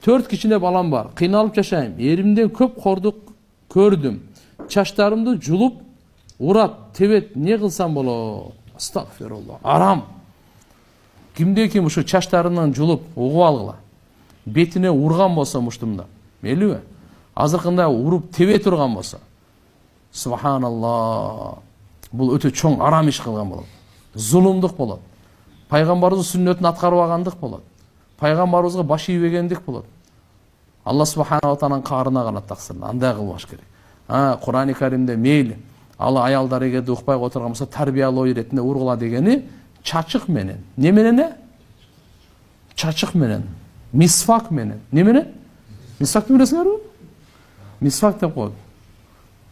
4 кичине балам бар. Кыйналып жашайм. Эримден көп кордук көрдүм. Чачтарымды жулуп, урат, тебет, не кылсам болот? Астагфирулла. Арам. Кимде ким ушу чачтарынан жулуп, угуп алгыла. Бетине урган болсо муштумда. Мейлиби? Азыркында уруп тебе турган болсо. Субханалла. Бул өтө чоң арам иш кылган болот. Зулумдук болот. Пайгамбарыбыздын сүннөтүн аткарбагандык болот. Пайгамбарыбызга баш ийбегендик болот. Алла субханала тааlanын каарына гана таксырын. Андай кылбаш керек. Кур'ан-ы Каримде мейли ал аялдар эгерде укпай отурган болсо тарбиялоо иретинде ургула дегени чачык менен. Не менен? Чачык менен. Мисвак менен. Не менен? Мисвакты билесиңерби? Мисвак деп коет.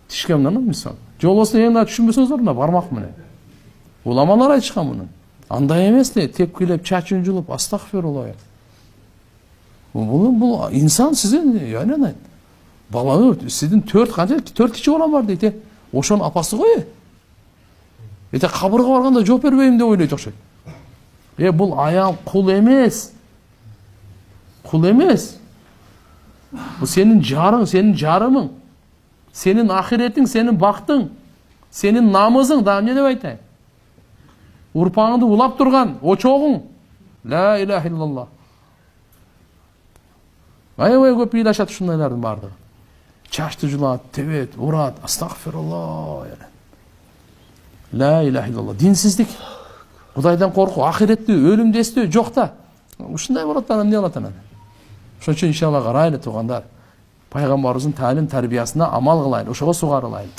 Тишке менен мисвак. Жолбосо эң да түшүнбөсөңүздөр мына бармак менен. Уламалар айтышкан муну. Андай эмес де, тепкилеп, чачын жулуп, астагфирулла. Бул инсан сиздин, яна бала сиздин 4 кичи балам бар дейт. Ошонун апасы го. Кабырга барганда жооп бербейм деп ойлойт окшойт. Бул аял кул эмес. Кул эмес. Бул сенин жарың, сенин жарымың. Сенин ахиретиң, сенин бактың, сенин намызың, да эмне деп айтайын? Урпаңды улап турган очогуң. Ла илаха иллаллах. Аябай көп ыйлашат ушундайлардын бардыгы. Чачты жулат, тебет, урат, астагфирулла. Ла илаха иллаллах. Динсиздик. Кудайдан корку, ахиретти, өлүмдү эстөө жок да. Ушундай болот да эмне болот анан? Ошон үчүн иншалла карайлы туугандар. Пайгамбарыбыздын таалим тарбиясына амал кылайлы, ошого сугарылайлы.